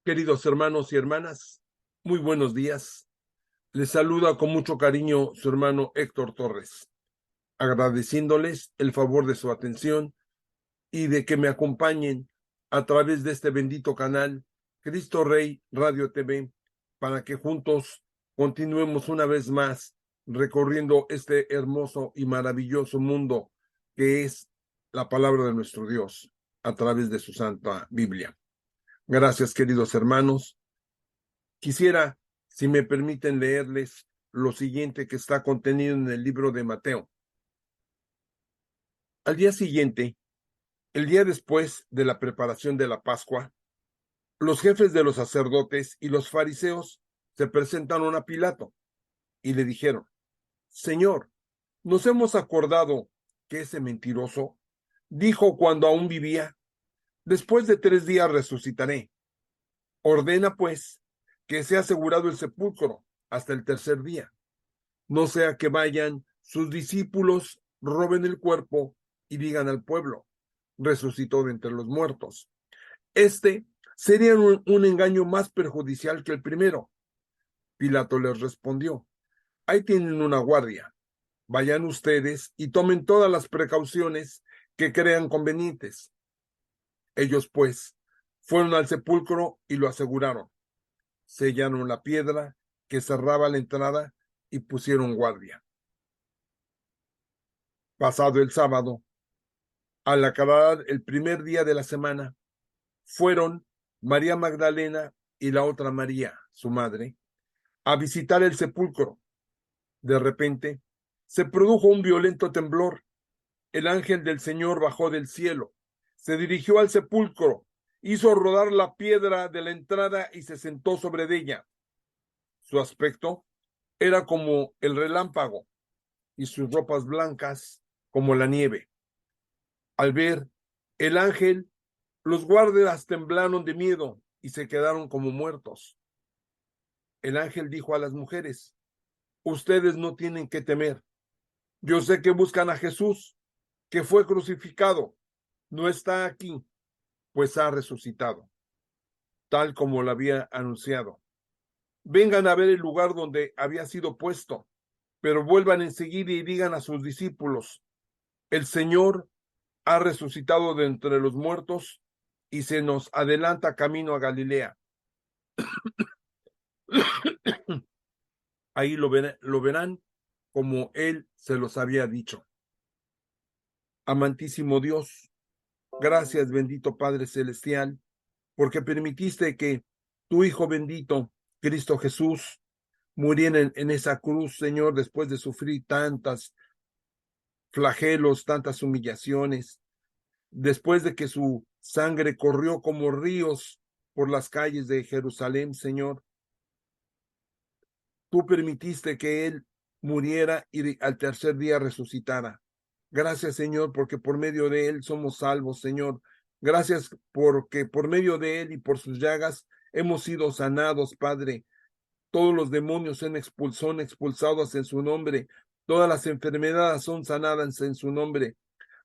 queridos hermanos y hermanas. Muy buenos días. Les saluda con mucho cariño su hermano Héctor Torres, agradeciéndoles el favor de su atención y de que me acompañen a través de este bendito canal Cristo Rey Radio TV, para que juntos continuemos una vez más recorriendo este hermoso y maravilloso mundo que es la palabra de nuestro Dios a través de su Santa Biblia. Gracias, queridos hermanos. Quisiera, si me permiten, leerles lo siguiente que está contenido en el libro de Mateo. Al día siguiente, el día después de la preparación de la Pascua, los jefes de los sacerdotes y los fariseos se presentaron a Pilato y le dijeron: Señor, nos hemos acordado que ese mentiroso dijo cuando aún vivía: después de 3 días resucitaré. Ordena, pues, que sea asegurado el sepulcro hasta el tercer día, no sea que vayan sus discípulos, roben el cuerpo y digan al pueblo: resucitó de entre los muertos. Este sería un engaño más perjudicial que el primero. Pilato les respondió: ahí tienen una guardia. Vayan ustedes y tomen todas las precauciones que crean convenientes. Ellos, pues, fueron al sepulcro y lo aseguraron. Sellaron la piedra que cerraba la entrada y pusieron guardia. Pasado el sábado, al acabar el primer día de la semana, fueron María Magdalena y la otra María, su madre, a visitar el sepulcro. De repente, se produjo un violento temblor. El ángel del Señor bajó del cielo, se dirigió al sepulcro, hizo rodar la piedra de la entrada y se sentó sobre ella. Su aspecto era como el relámpago y sus ropas blancas como la nieve. Al ver el ángel, los guardias temblaron de miedo y se quedaron como muertos. El ángel dijo a las mujeres: ustedes no tienen que temer. Yo sé que buscan a Jesús, que fue crucificado. No está aquí, pues ha resucitado, tal como lo había anunciado. Vengan a ver el lugar donde había sido puesto, pero vuelvan enseguida y digan a sus discípulos: el Señor ha resucitado de entre los muertos y se nos adelanta camino a Galilea. Ahí lo verán como Él se los había dicho. Amantísimo Dios, gracias, bendito Padre Celestial, porque permitiste que tu Hijo bendito, Cristo Jesús, muriera en esa cruz, Señor, después de sufrir tantas flagelos, tantas humillaciones, después de que su sangre corrió como ríos por las calles de Jerusalén, Señor. Tú permitiste que Él muriera y al tercer día resucitara. Gracias, Señor, porque por medio de Él somos salvos, Señor. Gracias porque por medio de Él y por sus llagas hemos sido sanados, Padre. Todos los demonios son expulsados en su nombre. Todas las enfermedades son sanadas en su nombre.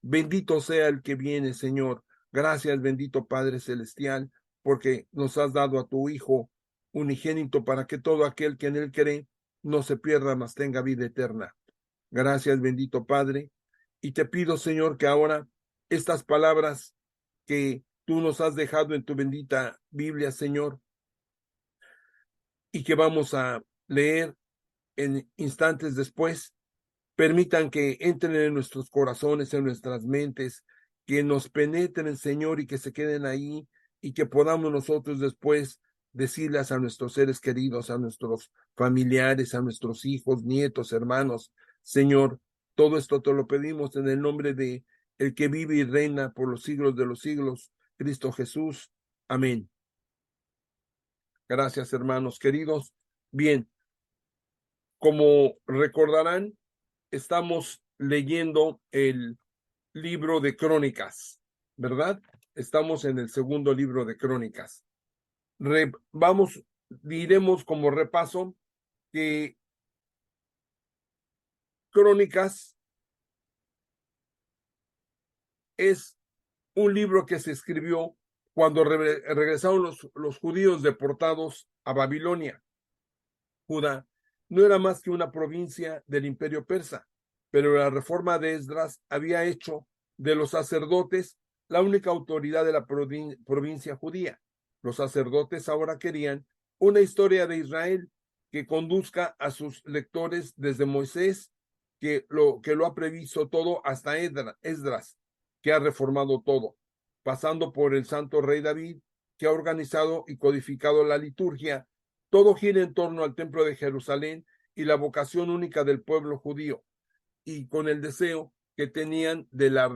Bendito sea el que viene, Señor. Gracias, bendito Padre Celestial, porque nos has dado a tu Hijo unigénito para que todo aquel que en él cree no se pierda, mas tenga vida eterna. Gracias, bendito Padre. Y te pido, Señor, que ahora estas palabras que tú nos has dejado en tu bendita Biblia, Señor, y que vamos a leer en instantes después, permitan que entren en nuestros corazones, en nuestras mentes, que nos penetren, Señor, y que se queden ahí, y que podamos nosotros después decirles a nuestros seres queridos, a nuestros familiares, a nuestros hijos, nietos, hermanos: Señor, todo esto te lo pedimos en el nombre de el que vive y reina por los siglos de los siglos, Cristo Jesús. Amén. Gracias, hermanos queridos. Bien, como recordarán, estamos leyendo el libro de Crónicas, ¿verdad? Estamos en el segundo libro de Crónicas. Diremos como repaso que Crónicas es un libro que se escribió cuando regresaron los judíos deportados a Babilonia. Judá no era más que una provincia del imperio persa, pero la reforma de Esdras había hecho de los sacerdotes la única autoridad de la provincia judía. Los sacerdotes ahora querían una historia de Israel que conduzca a sus lectores desde Moisés, que lo ha previsto todo, hasta Esdras, que ha reformado todo, pasando por el santo rey David, que ha organizado y codificado la liturgia. Todo gira en torno al templo de Jerusalén y la vocación única del pueblo judío, y con el deseo que tenían de la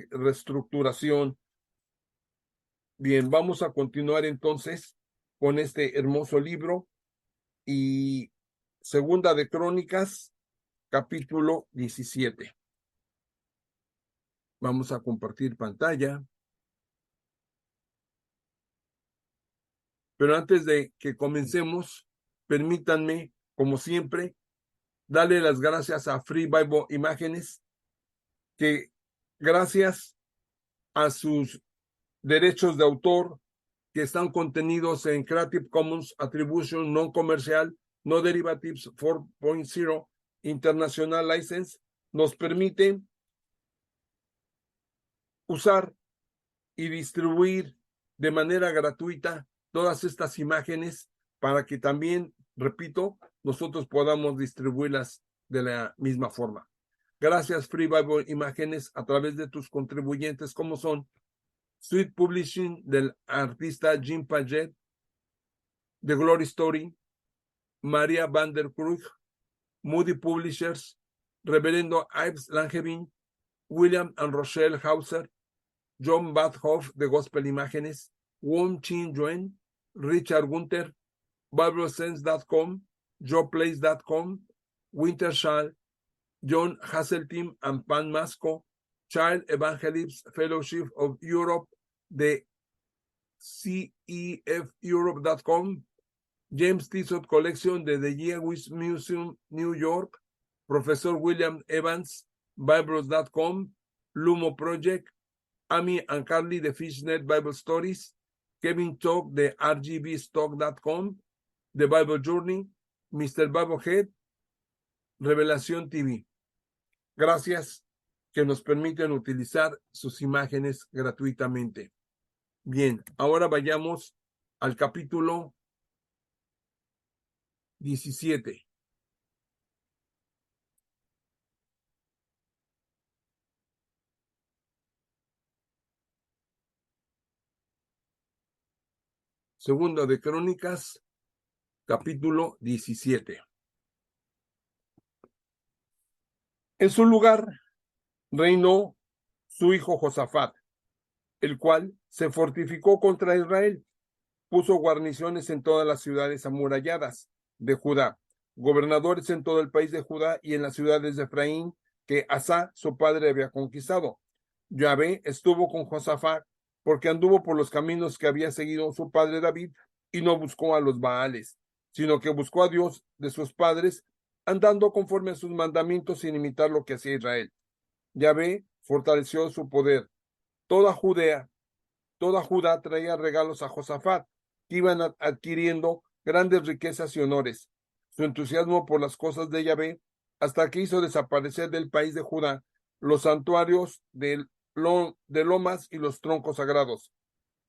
reestructuración. Bien, vamos a continuar entonces con este hermoso libro y Segunda de Crónicas, capítulo 17. Vamos a compartir pantalla. Pero antes de que comencemos, permítanme, como siempre, darle las gracias a Free Bible Imágenes, que gracias a sus derechos de autor que están contenidos en Creative Commons Attribution No Comercial, No Derivatives 4.0 International License, nos permite usar y distribuir de manera gratuita todas estas imágenes para que también, repito, nosotros podamos distribuirlas de la misma forma. Gracias, Free Bible Imágenes, a través de tus contribuyentes, como son Sweet Publishing del artista Jim Paget, The Glory Story, María Van der Krug, Moody Publishers, Reverendo Ives Langevin, William and Rochelle Hauser, John Badhoff de Gospel Imágenes, Wong Chin Yuen, Richard Gunther, BibleSense.com, JoePlace.com, Wintershall, John Hasseltine and Pan Masco, Child Evangelist Fellowship of Europe de CEFEurope.com, James Tissot Collection de The Jewish Museum, New York, Professor William Evans, Bibles.com, Lumo Project, Amy and Carly de Fishnet Bible Stories, Kevin Talk de RGBstock.com, The Bible Journey, Mr. Biblehead, Revelación TV. Gracias que nos permiten utilizar sus imágenes gratuitamente. Bien, ahora vayamos al capítulo 17. Segunda de Crónicas, capítulo 17. En su lugar reinó su hijo Josafat, el cual se fortificó contra Israel, puso guarniciones en todas las ciudades amuralladas de Judá, gobernadores en todo el país de Judá y en las ciudades de Efraín que Asa, su padre, había conquistado. Yahvé estuvo con Josafat porque anduvo por los caminos que había seguido su padre David y no buscó a los Baales, sino que buscó a Dios de sus padres, andando conforme a sus mandamientos sin imitar lo que hacía Israel. Yahvé fortaleció su poder. Toda Judá traía regalos a Josafat, que iban adquiriendo grandes riquezas y honores. Su entusiasmo por las cosas de Yahvé, hasta que hizo desaparecer del país de Judá los santuarios de lomas y los troncos sagrados.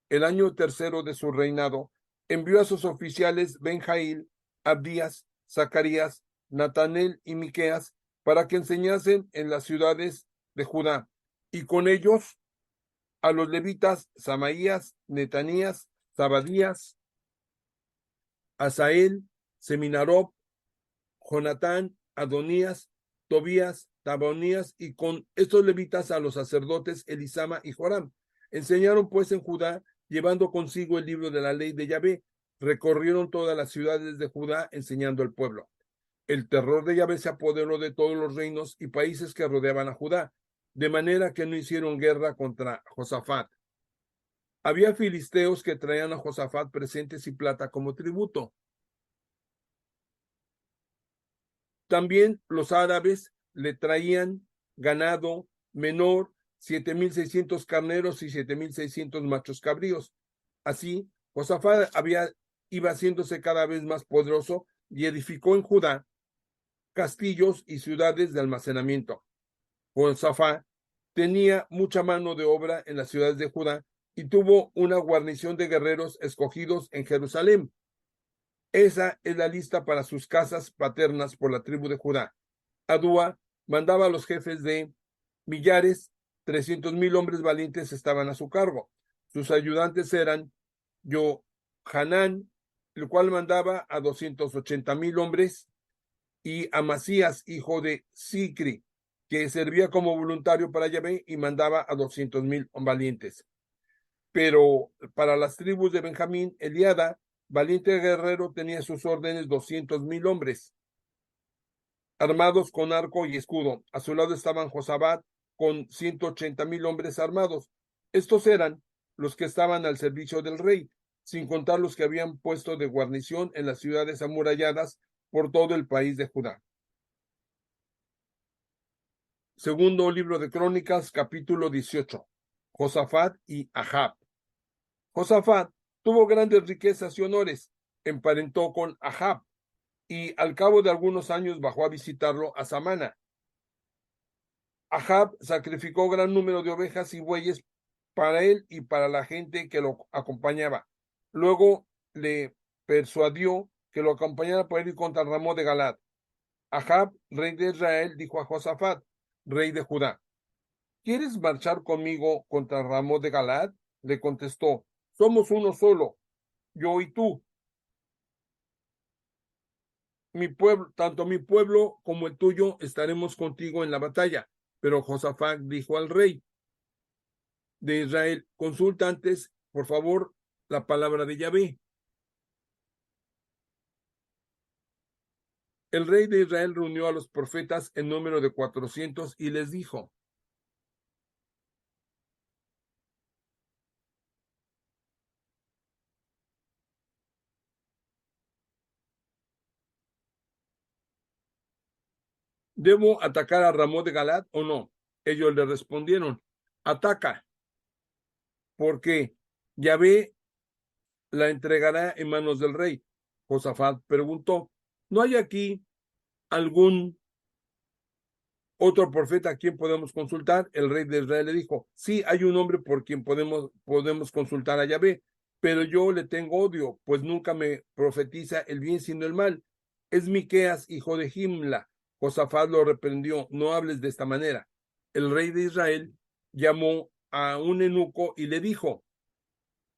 El año tercero de su reinado, envió a sus oficiales Benjail, Abdías, Zacarías, Natanel y Miqueas para que enseñasen en las ciudades de Judá, y con ellos a los levitas Samaías, Netanías, Zabadías, Asael, Seminarob, Jonatán, Adonías, Tobías, Tabonías, y con estos levitas a los sacerdotes Elisama y Joram. Enseñaron pues en Judá, llevando consigo el libro de la ley de Yahvé. Recorrieron todas las ciudades de Judá enseñando al pueblo. El terror de Yahvé se apoderó de todos los reinos y países que rodeaban a Judá, de manera que no hicieron guerra contra Josafat. Había filisteos que traían a Josafat presentes y plata como tributo. También los árabes le traían ganado menor 7,600 carneros y 7,600 machos cabríos. Así, Josafat iba haciéndose cada vez más poderoso y edificó en Judá castillos y ciudades de almacenamiento. Josafat tenía mucha mano de obra en las ciudades de Judá y tuvo una guarnición de guerreros escogidos en Jerusalén. Esa es la lista para sus casas paternas por la tribu de Judá. Adúa mandaba a los jefes de millares, 300,000 hombres valientes estaban a su cargo. Sus ayudantes eran Johanán, el cual mandaba a 280,000 hombres, y Amasías, hijo de Sicri, que servía como voluntario para Yahvé y mandaba a 200,000 valientes. Pero para las tribus de Benjamín, Eliada, valiente guerrero, tenía sus órdenes 200,000 hombres, armados con arco y escudo. A su lado estaban Josabad con 180,000 hombres armados. Estos eran los que estaban al servicio del rey, sin contar los que habían puesto de guarnición en las ciudades amuralladas por todo el país de Judá. Segundo libro de Crónicas, capítulo 18. Josafat y Ahab. Josafat tuvo grandes riquezas y honores, emparentó con Ahab, y al cabo de algunos años bajó a visitarlo a Samana. Ahab sacrificó gran número de ovejas y bueyes para él y para la gente que lo acompañaba. Luego le persuadió que lo acompañara para ir contra Ramón de Galad. Ahab, rey de Israel, dijo a Josafat, rey de Judá: ¿Quieres marchar conmigo contra Ramón de Galad? Le contestó: somos uno solo, yo y tú. Tanto mi pueblo como el tuyo estaremos contigo en la batalla. Pero Josafat dijo al rey de Israel: consulta antes, por favor, la palabra de Yahvé. El rey de Israel reunió a los profetas en número de 400 y les dijo: ¿debo atacar a Ramón de Galad o no? Ellos le respondieron: ataca, porque Yahvé la entregará en manos del rey. Josafat preguntó: ¿no hay aquí algún otro profeta a quien podemos consultar? El rey de Israel le dijo: sí, hay un hombre por quien podemos consultar a Yahvé, pero yo le tengo odio, pues nunca me profetiza el bien sino el mal. Es Miqueas, hijo de Jimla. Josafat lo reprendió: no hables de esta manera. El rey de Israel llamó a un eunuco y le dijo: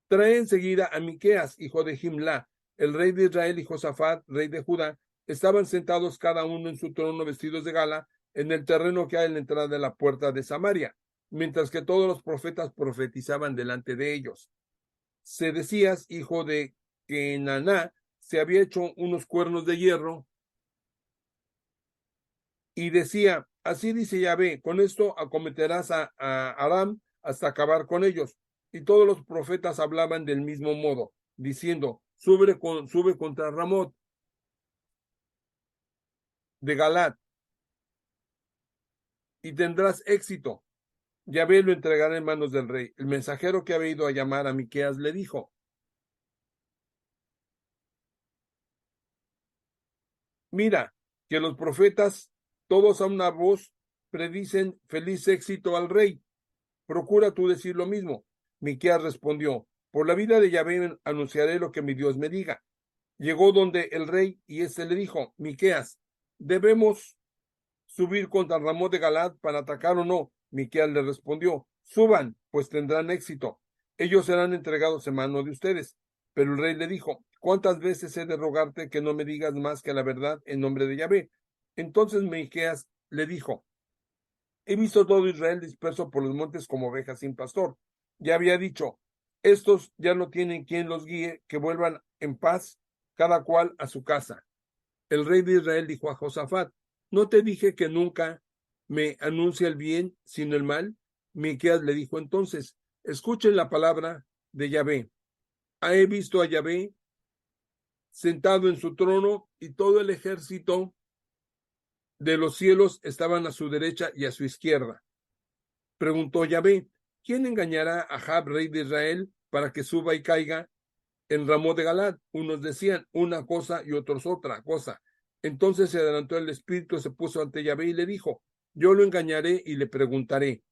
trae enseguida a Miqueas, hijo de Jimla. El rey de Israel y Josafat, rey de Judá, estaban sentados cada uno en su trono, vestidos de gala, en el terreno que hay en la entrada de la puerta de Samaria, mientras que todos los profetas profetizaban delante de ellos. Sedecías, hijo de Kenaná, se había hecho unos cuernos de hierro y decía: así dice Yahvé, con esto acometerás a Aram hasta acabar con ellos. Y todos los profetas hablaban del mismo modo, diciendo: sube contra Ramot de Galad y tendrás éxito. Yahvé lo entregará en manos del rey. El mensajero que había ido a llamar a Miqueas le dijo: mira, que los profetas, todos a una voz, predicen feliz éxito al rey. Procura tú decir lo mismo. Miqueas respondió: por la vida de Yahvé anunciaré lo que mi Dios me diga. Llegó donde el rey y éste le dijo: Miqueas, ¿debemos subir contra Ramón de Galad para atacar o no? Miqueas le respondió: suban, pues tendrán éxito. Ellos serán entregados en mano de ustedes. Pero el rey le dijo: ¿cuántas veces he de rogarte que no me digas más que la verdad en nombre de Yahvé? Entonces Miqueas le dijo: he visto todo Israel disperso por los montes como ovejas sin pastor. Ya había dicho: estos ya no tienen quien los guíe, que vuelvan en paz, cada cual a su casa. El rey de Israel dijo a Josafat: ¿no te dije que nunca me anuncia el bien, sino el mal? Miqueas le dijo entonces: escuchen la palabra de Yahvé. He visto a Yahvé sentado en su trono, y todo el ejército de los cielos estaban a su derecha y a su izquierda. Preguntó Yahvé: ¿Quién engañará a Ahab, rey de Israel, para que suba y caiga en Ramot de Galad? Unos decían una cosa y otros otra cosa. Entonces se adelantó el espíritu, se puso ante Yahvé y le dijo: yo lo engañaré y le preguntaré: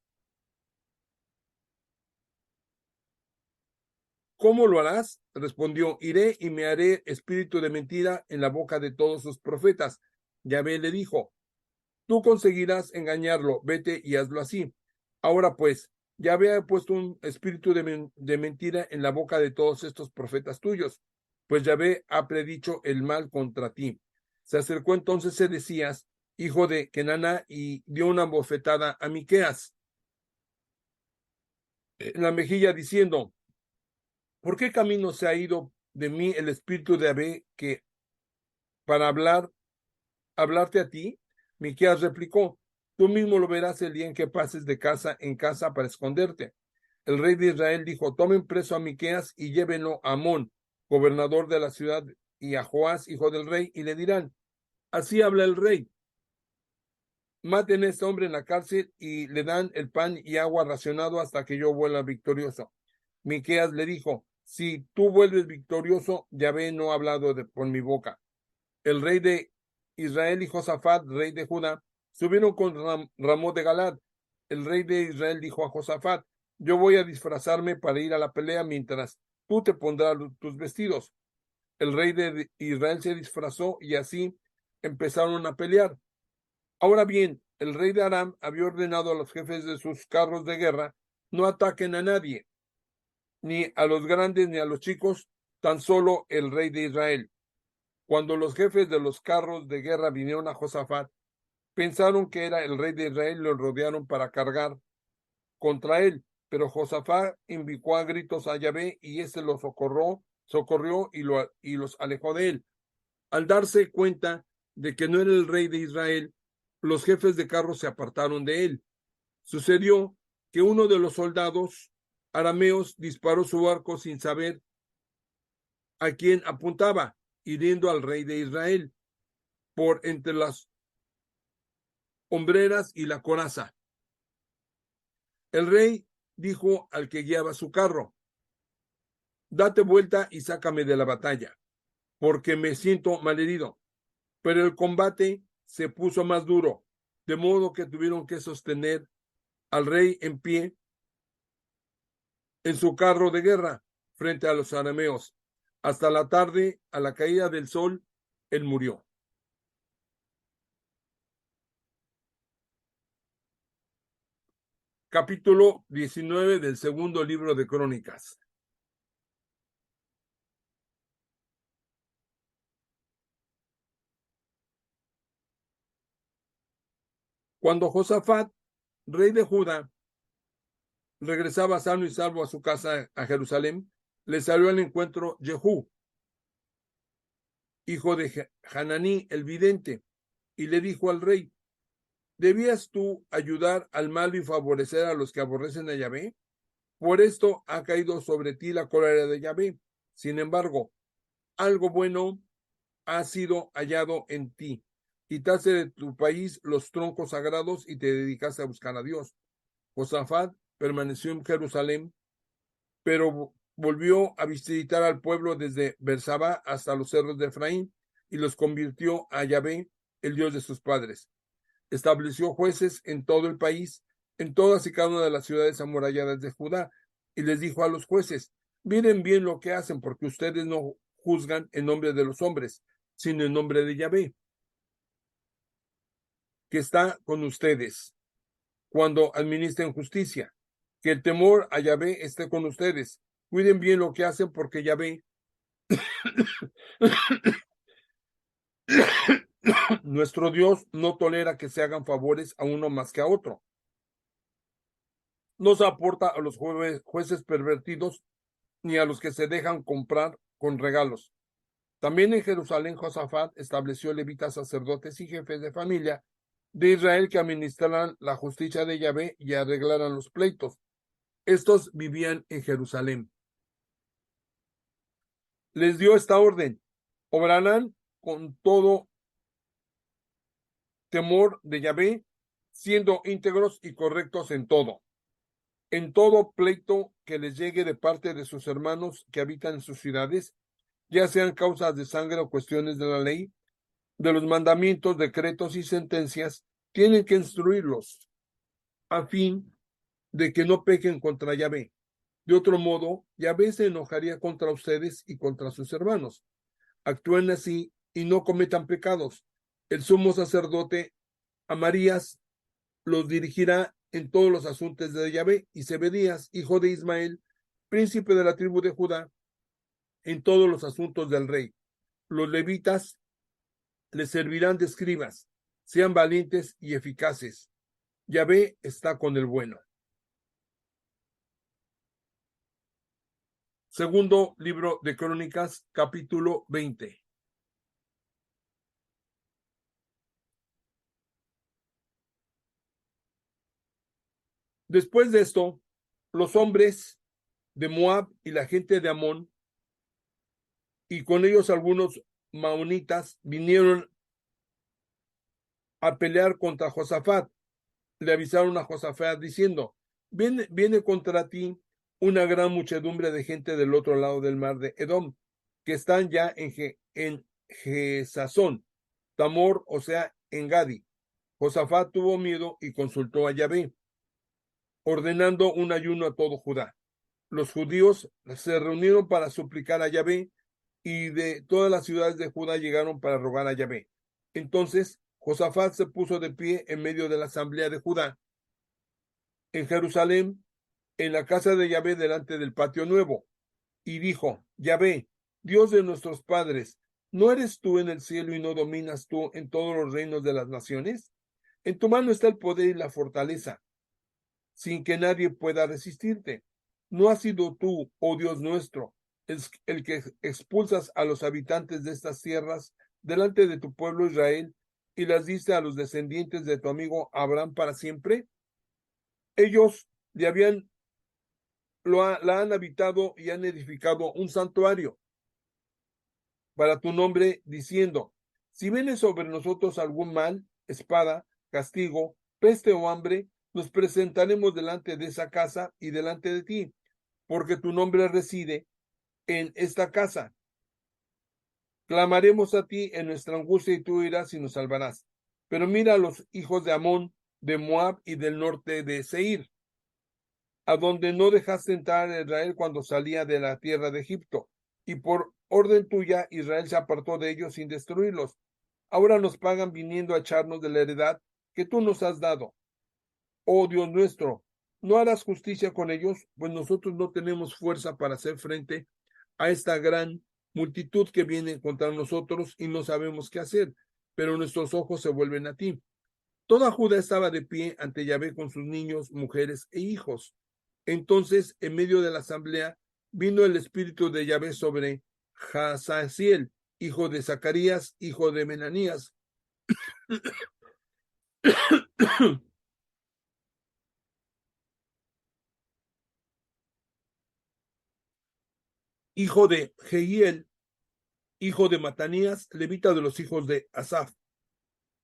¿cómo lo harás? Respondió: iré y me haré espíritu de mentira en la boca de todos sus profetas. Yahvé le dijo: tú conseguirás engañarlo, vete y hazlo así. Ahora pues, Yahvé ha puesto un espíritu de mentira en la boca de todos estos profetas tuyos, pues Yahvé ha predicho el mal contra ti. Se acercó entonces Sedecías, hijo de Kenaná, y dio una bofetada a Miqueas en la mejilla, diciendo: ¿por qué camino se ha ido de mí el espíritu de Yahvé que para hablarte a ti? Miqueas replicó: tú mismo lo verás el día en que pases de casa en casa para esconderte. El rey de Israel dijo: tomen preso a Miqueas y llévenlo a Amón, gobernador de la ciudad, y a Joás, hijo del rey, y le dirán: así habla el rey, maten a este hombre en la cárcel y le dan el pan y agua racionado hasta que yo vuelva victorioso. Miqueas le dijo: si tú vuelves victorioso, Yahvé no ha hablado por mi boca. El rey de Israel y Josafat, rey de Judá, subieron con Ramón de Galad. El rey de Israel dijo a Josafat: yo voy a disfrazarme para ir a la pelea mientras tú te pondrás tus vestidos. El rey de Israel se disfrazó y así empezaron a pelear. Ahora bien, el rey de Aram había ordenado a los jefes de sus carros de guerra: no ataquen a nadie, ni a los grandes ni a los chicos, tan solo el rey de Israel. Cuando los jefes de los carros de guerra vinieron a Josafat, pensaron que era el rey de Israel y lo rodearon para cargar contra él. Pero Josafat invocó a gritos a Yahvé y éste los socorrió y los alejó de él. Al darse cuenta de que no era el rey de Israel, los jefes de carros se apartaron de él. Sucedió que uno de los soldados arameos disparó su arco sin saber a quién apuntaba, hiriendo al rey de Israel por entre las hombreras y la coraza. El rey dijo al que guiaba su carro: date vuelta y sácame de la batalla, porque me siento malherido. Pero el combate se puso más duro, de modo que tuvieron que sostener al rey en pie en su carro de guerra frente a los arameos. Hasta la tarde, a la caída del sol, él murió. Capítulo 19 del segundo libro de Crónicas. Cuando Josafat, rey de Judá, regresaba sano y salvo a su casa a Jerusalén, le salió al encuentro Jehú, hijo de Hananí el vidente, y le dijo al rey: ¿debías tú ayudar al malo y favorecer a los que aborrecen a Yahvé? Por esto ha caído sobre ti la cólera de Yahvé. Sin embargo, algo bueno ha sido hallado en ti. Quitaste de tu país los troncos sagrados y te dedicaste a buscar a Dios. Josafat permaneció en Jerusalén, pero volvió a visitar al pueblo desde Bersabá hasta los cerros de Efraín y los convirtió a Yahvé, el Dios de sus padres. Estableció jueces en todo el país, en todas y cada una de las ciudades amuralladas de Judá, y les dijo a los jueces: miren bien lo que hacen, porque ustedes no juzgan en nombre de los hombres, sino en nombre de Yahvé, que está con ustedes cuando administren justicia. Que el temor a Yahvé esté con ustedes. Cuiden bien lo que hacen, porque Yahvé, nuestro Dios, no tolera que se hagan favores a uno más que a otro. No soporta a los jueces pervertidos ni a los que se dejan comprar con regalos. También en Jerusalén Josafat estableció levitas, sacerdotes y jefes de familia de Israel que administraran la justicia de Yahvé y arreglaran los pleitos. Estos vivían en Jerusalén. Les dio esta orden: obrarán con todo temor de Yahvé, siendo íntegros y correctos en todo. en todo pleito que les llegue de parte de sus hermanos que habitan en sus ciudades, ya sean causas de sangre o cuestiones de la ley, de los mandamientos, decretos y sentencias, tienen que instruirlos a fin de que no pequen contra Yahvé. De otro modo, Yahvé se enojaría contra ustedes y contra sus hermanos. Actúen así y no cometan pecados. El sumo sacerdote Amarías los dirigirá en todos los asuntos de Yahvé, y Zebedías, hijo de Ismael, príncipe de la tribu de Judá, en todos los asuntos del rey. Los levitas les servirán de escribas. Sean valientes y eficaces. Yahvé está con el bueno. Segundo libro de Crónicas, capítulo 20. Después de esto, los hombres de Moab y la gente de Amón, y con ellos algunos maonitas, vinieron a pelear contra Josafat. Le avisaron a Josafat diciendo: viene contra ti una gran muchedumbre de gente del otro lado del mar de Edom, que están ya en Gesazón, Tamor, o sea, en Gadi. Josafat tuvo miedo y consultó a Yahvé, ordenando un ayuno a todo Judá. Los judíos se reunieron para suplicar a Yahvé, y de todas las ciudades de Judá llegaron para rogar a Yahvé. Entonces Josafat se puso de pie en medio de la asamblea de Judá, en Jerusalén, en la casa de Yahvé, delante del patio nuevo, y dijo: Yahvé, Dios de nuestros padres, ¿no eres tú en el cielo y no dominas tú en todos los reinos de las naciones? En tu mano está el poder y la fortaleza, sin que nadie pueda resistirte. ¿No has sido tú, oh Dios nuestro, el que expulsas a los habitantes de estas tierras delante de tu pueblo Israel, y las diste a los descendientes de tu amigo Abraham para siempre? Ellos la han habitado y han edificado un santuario para tu nombre, diciendo: si viene sobre nosotros algún mal, espada, castigo, peste o hambre, nos presentaremos delante de esa casa y delante de ti, porque tu nombre reside en esta casa. Clamaremos a ti en nuestra angustia, y tú irás y nos salvarás. Pero mira a los hijos de Amón, de Moab y del norte de Seir, a donde no dejaste entrar a Israel cuando salía de la tierra de Egipto, y por orden tuya Israel se apartó de ellos sin destruirlos. Ahora nos pagan viniendo a echarnos de la heredad que tú nos has dado. Oh Dios nuestro, ¿no harás justicia con ellos? Pues nosotros no tenemos fuerza para hacer frente a esta gran multitud que viene contra nosotros, y no sabemos qué hacer, pero nuestros ojos se vuelven a ti. Toda Judá estaba de pie ante Yahvé con sus niños, mujeres e hijos. Entonces, en medio de la asamblea, vino el espíritu de Yahvé sobre Jahaziel, hijo de Zacarías, hijo de Menanías, hijo de Jehiel, hijo de Matanías, levita de los hijos de Asaf,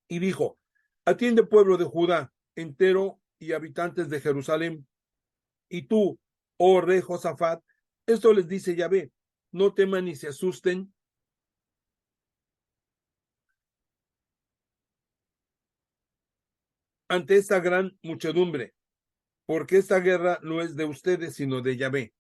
y dijo: atiende, pueblo de Judá entero y habitantes de Jerusalén, y tú, oh rey Josafat, esto les dice Yahvé: no teman ni se asusten ante esta gran muchedumbre, porque esta guerra no es de ustedes, sino de Yahvé.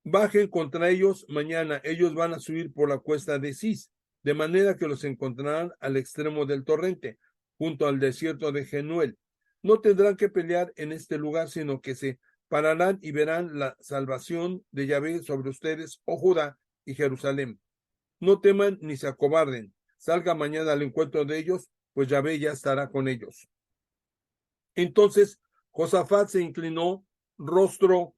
Bajen contra ellos mañana, ellos van a subir por la cuesta de Cis, de manera que los encontrarán al extremo del torrente, junto al desierto de Genuel. No tendrán que pelear en este lugar, sino que se pararán y verán la salvación de Yahvé sobre ustedes, oh Judá y Jerusalén. No teman ni se acobarden. Salga mañana al encuentro de ellos, pues Yahvé ya estará con ellos. Entonces Josafat se inclinó rostro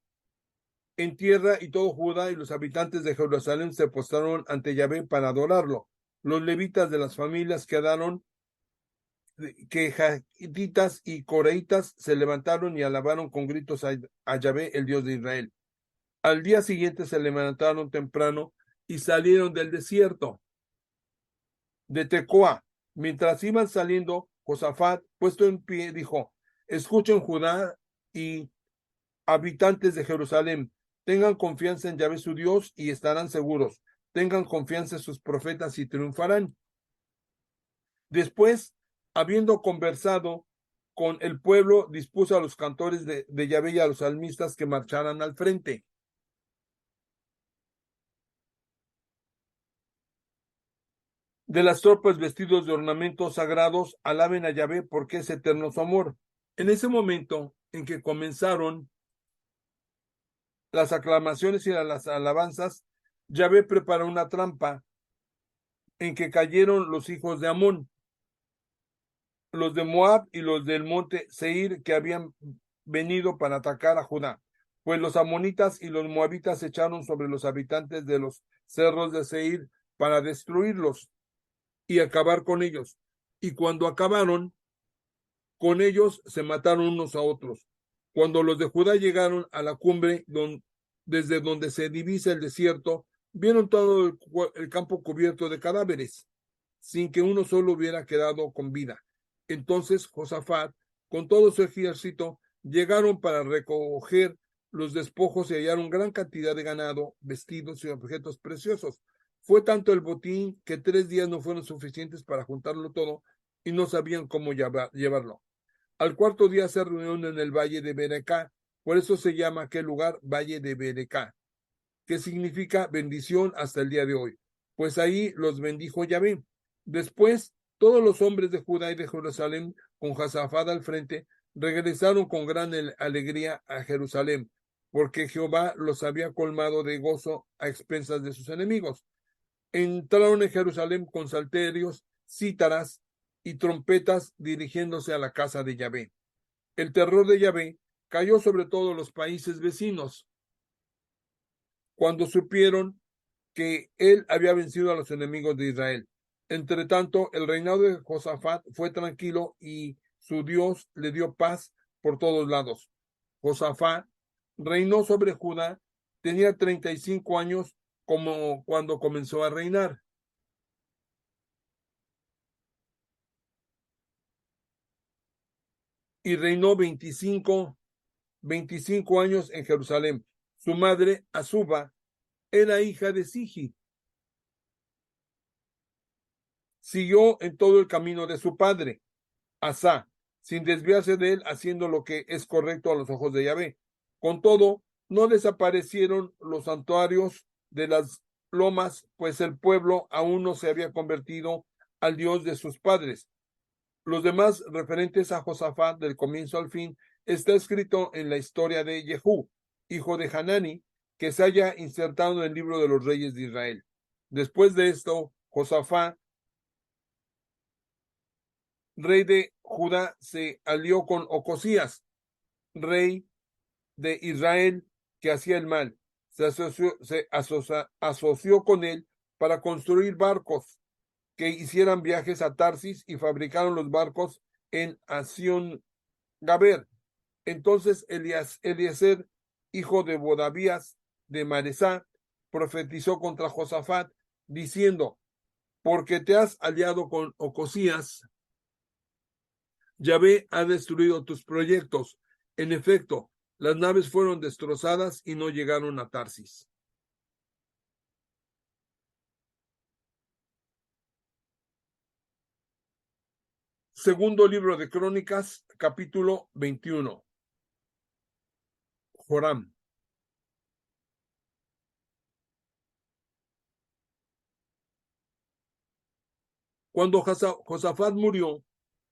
en tierra, y todo Judá y los habitantes de Jerusalén se postraron ante Yahvé para adorarlo. Los levitas de las familias quejatitas y coreitas se levantaron y alabaron con gritos a Yahvé, el Dios de Israel. Al día siguiente se levantaron temprano y salieron del desierto de Tecoa. Mientras iban saliendo, Josafat, puesto en pie, dijo: escuchen Judá y Habitantes de Jerusalén, tengan confianza en Yahvé su Dios y estarán seguros. Tengan confianza en sus profetas y triunfarán. Después, habiendo conversado con el pueblo, dispuso a los cantores de Yahvé y a los salmistas que marcharan al frente. De las tropas vestidos de ornamentos sagrados, alaben a Yahvé porque es eterno su amor. En ese momento en que comenzaron las aclamaciones y las alabanzas, Yahvé preparó una trampa en que cayeron los hijos de Amón, los de Moab y los del monte Seir que habían venido para atacar a Judá. Pues los amonitas y los moabitas se echaron sobre los habitantes de los cerros de Seir para destruirlos y acabar con ellos. Y cuando acabaron con ellos, se mataron unos a otros. Cuando los de Judá llegaron a la cumbre, desde donde se divisa el desierto, vieron todo el campo cubierto de cadáveres, sin que uno solo hubiera quedado con vida. Entonces Josafat, con todo su ejército, llegaron para recoger los despojos y hallaron gran cantidad de ganado, vestidos y objetos preciosos. Fue tanto el botín que 3 días no fueron suficientes para juntarlo todo y no sabían cómo llevarlo. Al cuarto día se reunieron en el valle de Berecá, por eso se llama aquel lugar Valle de Berecá, que significa bendición hasta el día de hoy, pues ahí los bendijo Yahvé. Después, todos los hombres de Judá y de Jerusalén, con Josafat al frente, regresaron con gran alegría a Jerusalén, porque Jehová los había colmado de gozo a expensas de sus enemigos. Entraron en Jerusalén con salterios, cítaras y trompetas dirigiéndose a la casa de Yahvé. El terror de Yahvé cayó sobre todos los países vecinos cuando supieron que él había vencido a los enemigos de Israel. Entre tanto, el reinado de Josafat fue tranquilo y su Dios le dio paz por todos lados. Josafat reinó sobre Judá, tenía 35 años como cuando comenzó a reinar y reinó 25 años en Jerusalén. Su madre, Azuba, era hija de Sigi. Siguió en todo el camino de su padre, Asa, sin desviarse de él, haciendo lo que es correcto a los ojos de Yahvé. Con todo, no desaparecieron los santuarios de las lomas, pues el pueblo aún no se había convertido al Dios de sus padres. Los demás referentes a Josafat del comienzo al fin está escrito en la historia de Jehú, hijo de Hanani, que se haya insertado en el libro de los reyes de Israel. Después de esto, Josafat, rey de Judá, se alió con Ocosías, rey de Israel, que hacía el mal. Se asoció con él para construir barcos que hicieran viajes a Tarsis y fabricaron los barcos en Asión Gaber. Entonces Eliezer, hijo de Bodabías de Maresá, profetizó contra Josafat, diciendo: porque te has aliado con Ocosías, Yahvé ha destruido tus proyectos. En efecto, las naves fueron destrozadas y no llegaron a Tarsis. Segundo libro de Crónicas, capítulo 21. Joram. Cuando Josafat murió,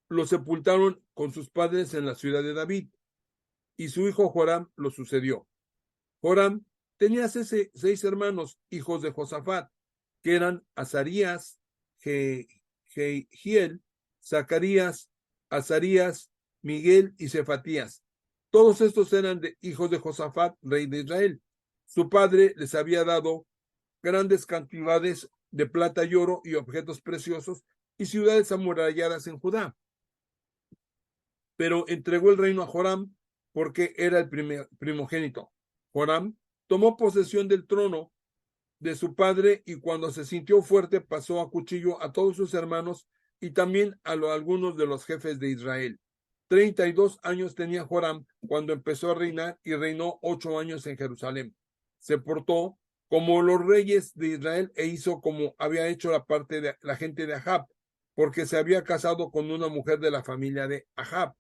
lo sepultaron con sus padres en la ciudad de David, y su hijo Joram lo sucedió. Joram tenía 6 hermanos, hijos de Josafat, que eran Azarías, Jehiel, Zacarías, Azarías, Miguel y Cefatías. Todos estos eran hijos de Josafat, rey de Israel. Su padre les había dado grandes cantidades de plata y oro y objetos preciosos y ciudades amuralladas en Judá. Pero entregó el reino a Joram porque era el primogénito. Joram tomó posesión del trono de su padre y cuando se sintió fuerte pasó a cuchillo a todos sus hermanos y también a algunos de los jefes de Israel. 32 años tenía Joram cuando empezó a reinar y reinó 8 años en Jerusalén. Se portó como los reyes de Israel e hizo como había hecho la gente de Ahab, porque se había casado con una mujer de la familia de Ahab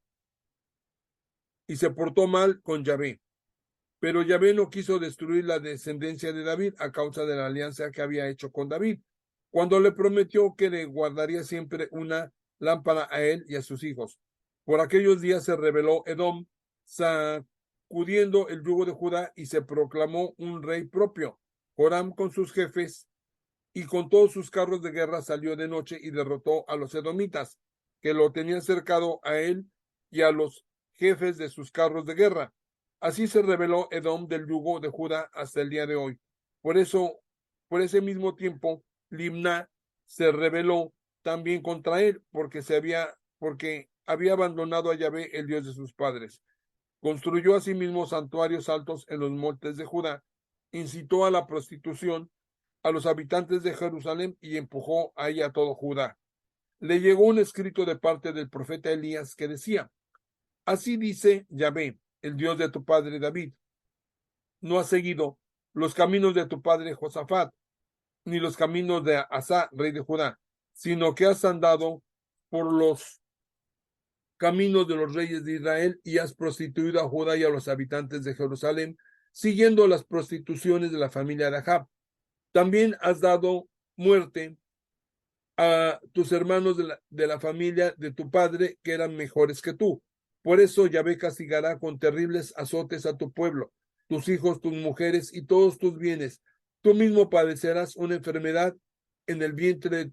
y se portó mal con Yahvé. Pero Yahvé no quiso destruir la descendencia de David a causa de la alianza que había hecho con David, cuando le prometió que le guardaría siempre una lámpara a él y a sus hijos. Por aquellos días se rebeló Edom, sacudiendo el yugo de Judá, y se proclamó un rey propio. Joram con sus jefes y con todos sus carros de guerra salió de noche y derrotó a los edomitas, que lo tenían cercado a él y a los jefes de sus carros de guerra. Así se rebeló Edom del yugo de Judá hasta el día de hoy. Por eso, por ese mismo tiempo, Limná se rebeló también contra él, porque había abandonado a Yahvé, el Dios de sus padres. Construyó asimismo santuarios altos en los montes de Judá, incitó a la prostitución a los habitantes de Jerusalén y empujó ahí a todo Judá. Le llegó un escrito de parte del profeta Elías que decía: así dice Yahvé, el Dios de tu padre David, no has seguido los caminos de tu padre Josafat, ni los caminos de Asa, rey de Judá, sino que has andado por los caminos de los reyes de Israel y has prostituido a Judá y a los habitantes de Jerusalén, siguiendo las prostituciones de la familia de Ahab. También has dado muerte a tus hermanos de la familia de tu padre, que eran mejores que tú. Por eso Yahvé castigará con terribles azotes a tu pueblo, tus hijos, tus mujeres y todos tus bienes. Tú mismo padecerás una enfermedad en el vientre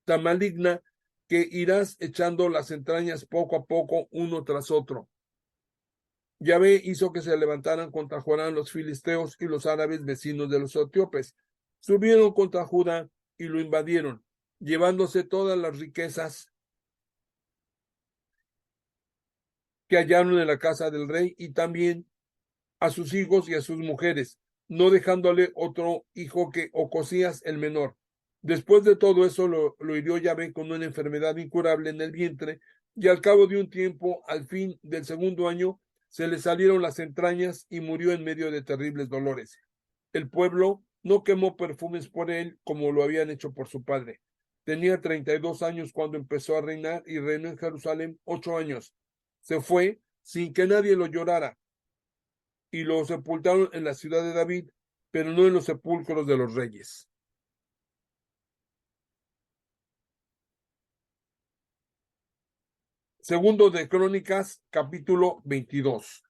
tan maligna que irás echando las entrañas poco a poco, uno tras otro. Yahvé hizo que se levantaran contra Joram los filisteos y los árabes vecinos de los etíopes. Subieron contra Judá y lo invadieron, llevándose todas las riquezas que hallaron en la casa del rey y también a sus hijos y a sus mujeres, no dejándole otro hijo que Ocosías el menor. Después de todo eso lo hirió Yahvé con una enfermedad incurable en el vientre, y al cabo de un tiempo, al fin del segundo año, se le salieron las entrañas y murió en medio de terribles dolores. El pueblo no quemó perfumes por él como lo habían hecho por su padre. Tenía 32 años cuando empezó a reinar y reinó en Jerusalén 8 años. Se fue sin que nadie lo llorara y lo sepultaron en la ciudad de David, pero no en los sepulcros de los reyes. Segundo de Crónicas, capítulo 22.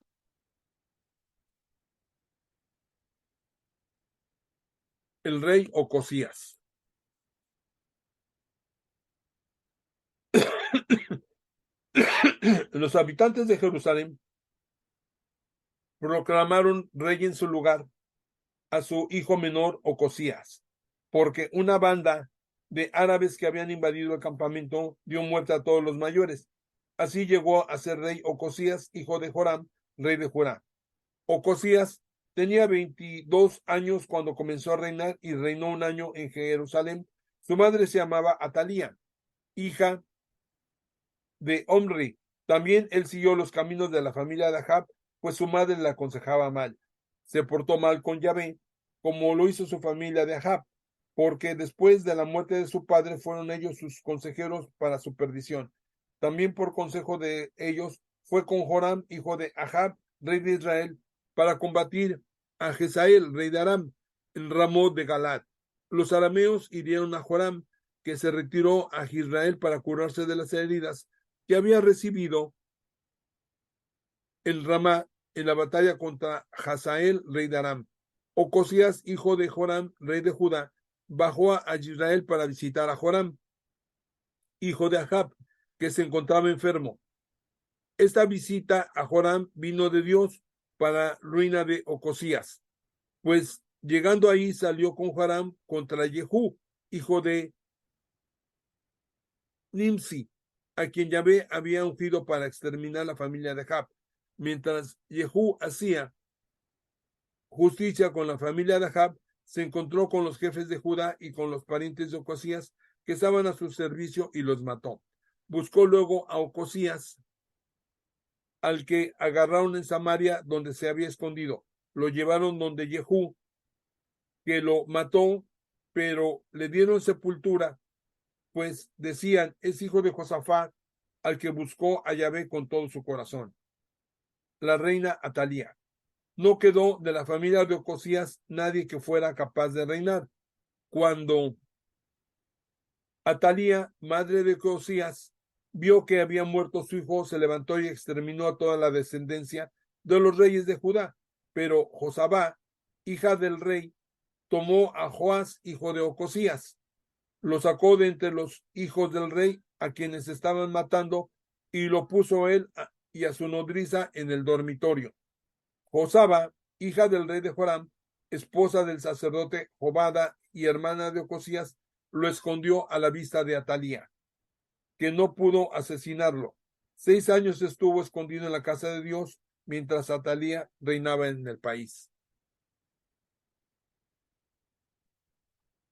El rey Ocosías. Los habitantes de Jerusalén proclamaron rey en su lugar a su hijo menor Ocosías, porque una banda de árabes que habían invadido el campamento dio muerte a todos los mayores. Así llegó a ser rey Ocosías, hijo de Joram, rey de Judá. Ocosías tenía 22 años cuando comenzó a reinar y reinó un año en Jerusalén. Su madre se llamaba Atalía, hija de Omri. También él siguió los caminos de la familia de Ahab, pues su madre le aconsejaba mal. Se portó mal con Yahvé, como lo hizo su familia de Ahab, porque después de la muerte de su padre fueron ellos sus consejeros para su perdición. También por consejo de ellos fue con Joram, hijo de Ahab, rey de Israel, para combatir a Jezael, rey de Aram, en Ramot de Galad. Los arameos hirieron a Joram, que se retiró a Israel para curarse de las heridas que había recibido en Ramá en la batalla contra Hazael, rey de Aram. Ocosías, hijo de Joram, rey de Judá, bajó a Israel para visitar a Joram, hijo de Ahab, que se encontraba enfermo. Esta visita a Joram vino de Dios para ruina de Ocosías, pues llegando ahí salió con Joram contra Jehú, hijo de Nimsi, a quien Yahvé había ungido para exterminar la familia de Ahab. Mientras Jehú hacía justicia con la familia de Ahab, se encontró con los jefes de Judá y con los parientes de Ocosías que estaban a su servicio y los mató. Buscó luego a Ocosías al que agarraron en Samaria, donde se había escondido. Lo llevaron donde Jehú, que lo mató, pero le dieron sepultura, pues decían, es hijo de Josafat, al que buscó a Yahvé con todo su corazón. La reina Atalía. No quedó de la familia de Ocosías nadie que fuera capaz de reinar. Cuando Atalía, madre de Ocosías, vio que había muerto su hijo, se levantó y exterminó a toda la descendencia de los reyes de Judá. Pero Josabá, hija del rey, tomó a Joás, hijo de Ocosías, lo sacó de entre los hijos del rey a quienes estaban matando y lo puso él y a su nodriza en el dormitorio. Josaba, hija del rey de Joram, esposa del sacerdote Jobada y hermana de Ocosías, lo escondió a la vista de Atalía, que no pudo asesinarlo. 6 años estuvo escondido en la casa de Dios, mientras Atalía reinaba en el país.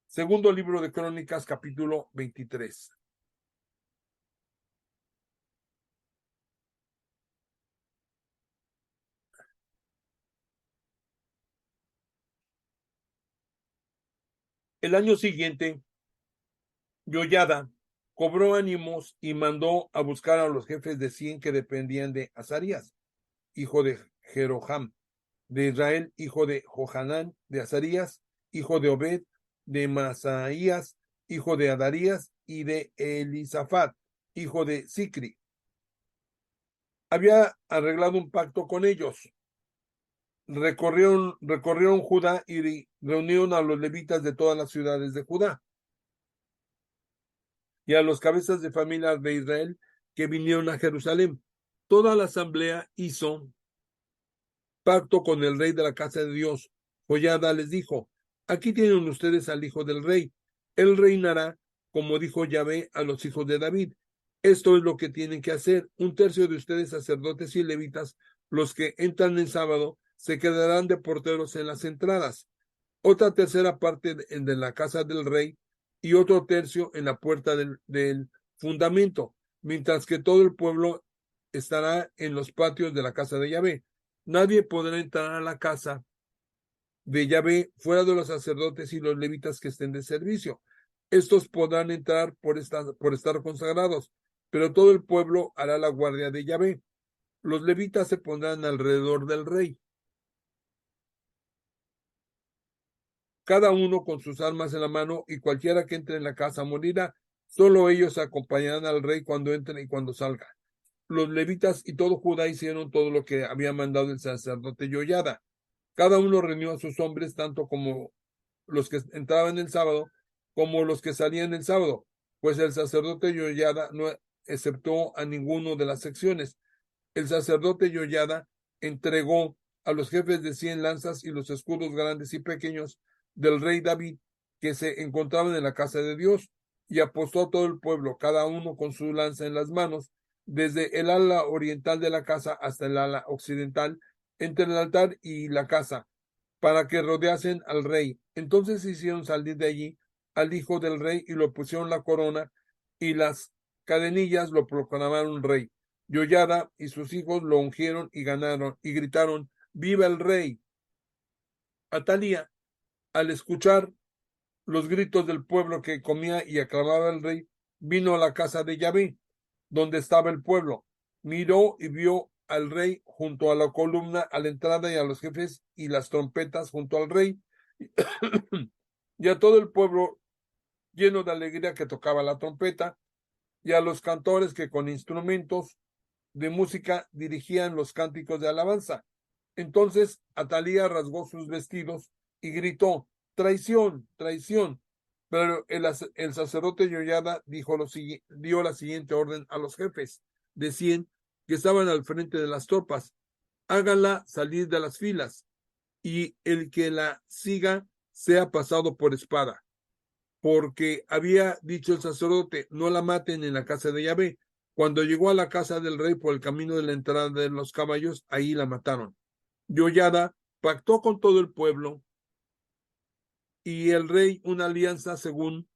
Segundo libro de Crónicas, capítulo 23. El año siguiente, Yoyada cobró ánimos y mandó a buscar a los jefes de 100 que dependían de Azarías, hijo de Jeroham, de Israel, hijo de Johanán, de Azarías, hijo de Obed, de Masaías, hijo de Adarías, y de Elisafat, hijo de Sicri. Había arreglado un pacto con ellos. Recorrieron Judá y reunieron a los levitas de todas las ciudades de Judá y a los cabezas de familias de Israel que vinieron a Jerusalén. Toda la asamblea hizo pacto con el rey de la casa de Dios. Joiada les dijo, aquí tienen ustedes al hijo del rey. Él reinará, como dijo Yahvé a los hijos de David. Esto es lo que tienen que hacer. 1/3 de ustedes, sacerdotes y levitas, los que entran el sábado, se quedarán de porteros en las entradas. Otra tercera parte de la casa del rey y otro tercio en la puerta del fundamento, mientras que todo el pueblo estará en los patios de la casa de Yahvé. Nadie podrá entrar a la casa de Yahvé fuera de los sacerdotes y los levitas que estén de servicio. Estos podrán entrar por estar consagrados, pero todo el pueblo hará la guardia de Yahvé. Los levitas se pondrán alrededor del rey, cada uno con sus armas en la mano, y cualquiera que entre en la casa morirá. Solo ellos acompañarán al rey cuando entre y cuando salga. Los levitas y todo Judá hicieron todo lo que había mandado el sacerdote Yoyada. Cada uno reunió a sus hombres, tanto como los que entraban el sábado, como los que salían el sábado, pues el sacerdote Yoyada no aceptó a ninguno de las secciones. El sacerdote Yoyada entregó a los jefes de 100 lanzas y los escudos grandes y pequeños del rey David, que se encontraban en la casa de Dios, y apostó a todo el pueblo, cada uno con su lanza en las manos, desde el ala oriental de la casa hasta el ala occidental, entre el altar y la casa, para que rodeasen al rey. Entonces hicieron salir de allí al hijo del rey y lo pusieron la corona, y las cadenillas lo proclamaron rey. Yoyada y sus hijos lo ungieron y ganaron y gritaron, ¡Viva el rey! Atalía, al escuchar los gritos del pueblo que comía y aclamaba al rey, vino a la casa de Yahvé, donde estaba el pueblo. Miró y vio al rey junto a la columna a la entrada, y a los jefes y las trompetas junto al rey, y a todo el pueblo lleno de alegría que tocaba la trompeta, y a los cantores que con instrumentos de música dirigían los cánticos de alabanza. Entonces Atalía rasgó sus vestidos y gritó, traición, traición. Pero el sacerdote Yoyada dio la siguiente orden a los jefes de 100 que estaban al frente de las tropas: háganla salir de las filas, y el que la siga sea pasado por espada. Porque había dicho el sacerdote, no la maten en la casa de Yahvé. Cuando llegó a la casa del rey por el camino de la entrada de los caballos, ahí la mataron. Yoyada pactó con todo el pueblo y el rey una alianza según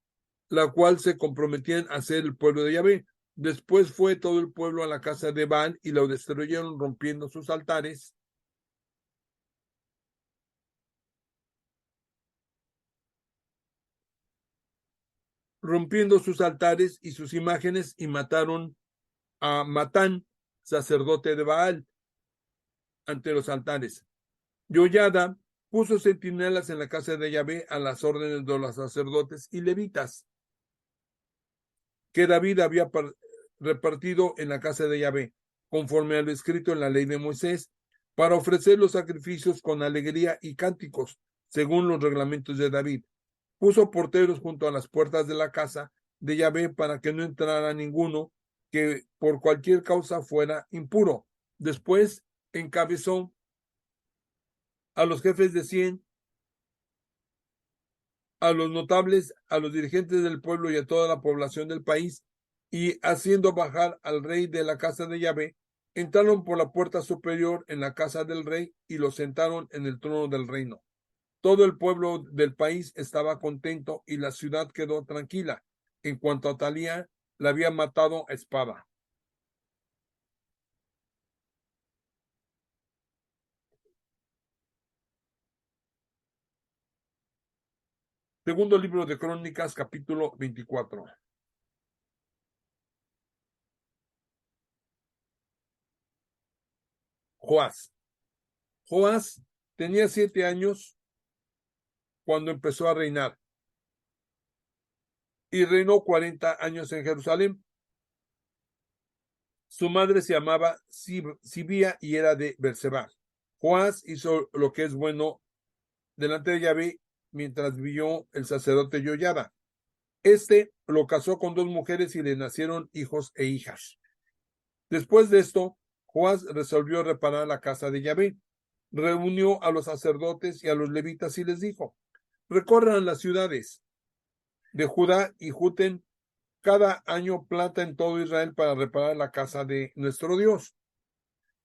la cual se comprometían a ser el pueblo de Yahvé. Después fue todo el pueblo a la casa de Baal y lo destruyeron rompiendo sus altares. Rompiendo sus altares y sus imágenes, y mataron a Matán, sacerdote de Baal, ante los altares. Yoyada puso centinelas en la casa de Yahvé a las órdenes de los sacerdotes y levitas que David había repartido en la casa de Yahvé, conforme a lo escrito en la ley de Moisés, para ofrecer los sacrificios con alegría y cánticos, según los reglamentos de David. Puso porteros junto a las puertas de la casa de Yahvé para que no entrara ninguno que por cualquier causa fuera impuro. Después encabezó a los jefes de 100, a los notables, a los dirigentes del pueblo y a toda la población del país, y haciendo bajar al rey de la casa de Yahvé, entraron por la puerta superior en la casa del rey y lo sentaron en el trono del reino. Todo el pueblo del país estaba contento y la ciudad quedó tranquila. En cuanto a Atalía, la había matado a espada. Segundo libro de Crónicas, capítulo 24. Joás. Joás tenía 7 años cuando empezó a reinar y reinó 40 años en Jerusalén. Su madre se llamaba Sibía y era de Berseba. Joás hizo lo que es bueno delante de Yahvé mientras vivió el sacerdote Yoyada. Este lo casó con 2 mujeres y le nacieron hijos e hijas. Después de esto, Joás resolvió reparar la casa de Yahvé. Reunió a los sacerdotes y a los levitas y les dijo: recorran las ciudades de Judá y junten cada año plata en todo Israel para reparar la casa de nuestro Dios.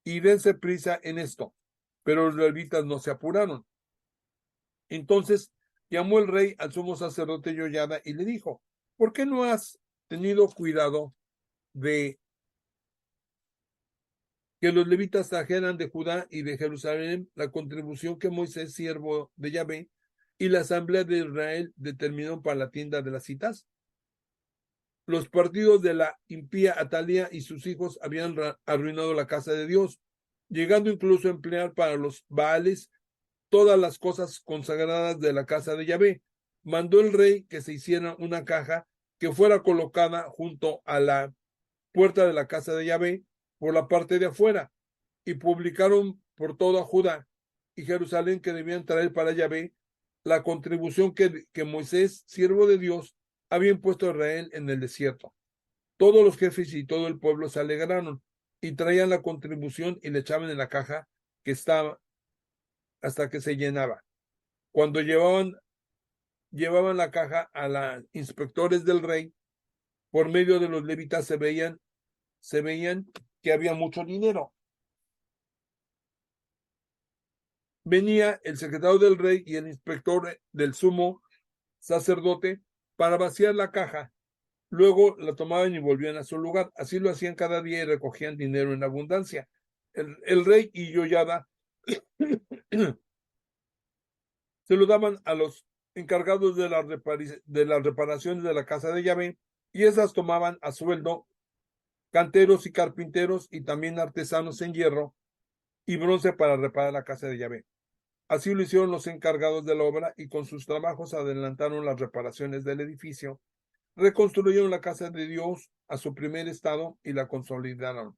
Y dense prisa en esto. Pero los levitas no se apuraron. Entonces llamó el rey al sumo sacerdote Yoyada y le dijo: ¿por qué no has tenido cuidado de que los levitas trajeran de Judá y de Jerusalén la contribución que Moisés, siervo de Yahvé, y la asamblea de Israel determinó para la tienda de las citas? Los partidos de la impía Atalía y sus hijos habían arruinado la casa de Dios, llegando incluso a emplear para los Baales todas las cosas consagradas de la casa de Yahvé. Mandó el rey que se hiciera una caja que fuera colocada junto a la puerta de la casa de Yahvé por la parte de afuera, y publicaron por toda Judá y Jerusalén que debían traer para Yahvé la contribución que Moisés, siervo de Dios, había impuesto a Israel en el desierto. Todos los jefes y todo el pueblo se alegraron y traían la contribución y le echaban en la caja que estaba hasta que se llenaba. Cuando llevaban la caja a los inspectores del rey, por medio de los levitas se veían que había mucho dinero. Venía el secretario del rey y el inspector del sumo sacerdote para vaciar la caja. Luego la tomaban y volvían a su lugar. Así lo hacían cada día y recogían dinero en abundancia. El rey y Yoyada se lo daban a los encargados de las reparaciones de la casa de Yahvé, y esas tomaban a sueldo canteros y carpinteros y también artesanos en hierro y bronce para reparar la casa de Yahvé. Así lo hicieron los encargados de la obra, y con sus trabajos adelantaron las reparaciones del edificio, reconstruyeron la casa de Dios a su primer estado y la consolidaron.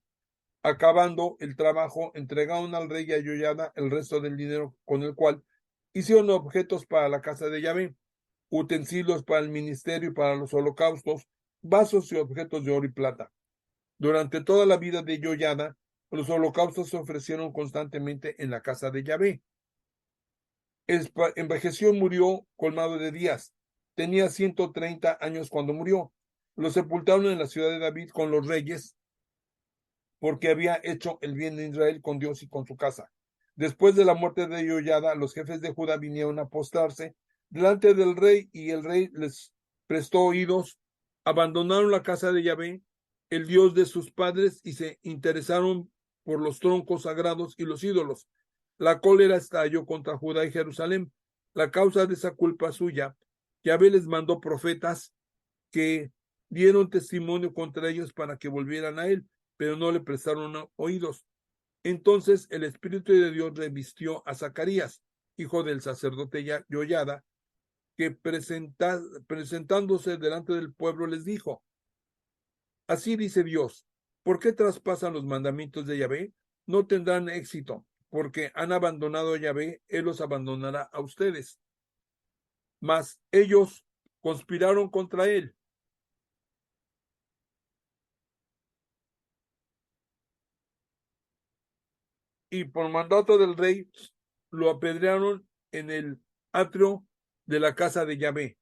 Acabando el trabajo, entregaron al rey y a Yoyada el resto del dinero con el cual hicieron objetos para la casa de Yahvé, utensilios para el ministerio y para los holocaustos, vasos y objetos de oro y plata. Durante toda la vida de Yoyada, los holocaustos se ofrecieron constantemente en la casa de Yahvé. Envejeció y murió colmado de días. Tenía 130 años cuando murió. Lo sepultaron en la ciudad de David con los reyes, porque había hecho el bien en Israel con Dios y con su casa. Después de la muerte de Yoyada, los jefes de Judá vinieron a postrarse delante del rey, y el rey les prestó oídos. Abandonaron la casa de Yahvé el Dios de sus padres y se interesaron por los troncos sagrados y los ídolos. La cólera estalló contra Judá y Jerusalén. La causa de esa culpa suya, Yahvé les mandó profetas que dieron testimonio contra ellos para que volvieran a él, pero no le prestaron oídos. Entonces el Espíritu de Dios revistió a Zacarías, hijo del sacerdote Yoyada, que presentándose delante del pueblo les dijo: Así dice Dios, ¿por qué traspasan los mandamientos de Yahvé? No tendrán éxito, porque han abandonado a Yahvé, él los abandonará a ustedes. Mas ellos conspiraron contra él, y por mandato del rey lo apedrearon en el atrio de la casa de Yahvé.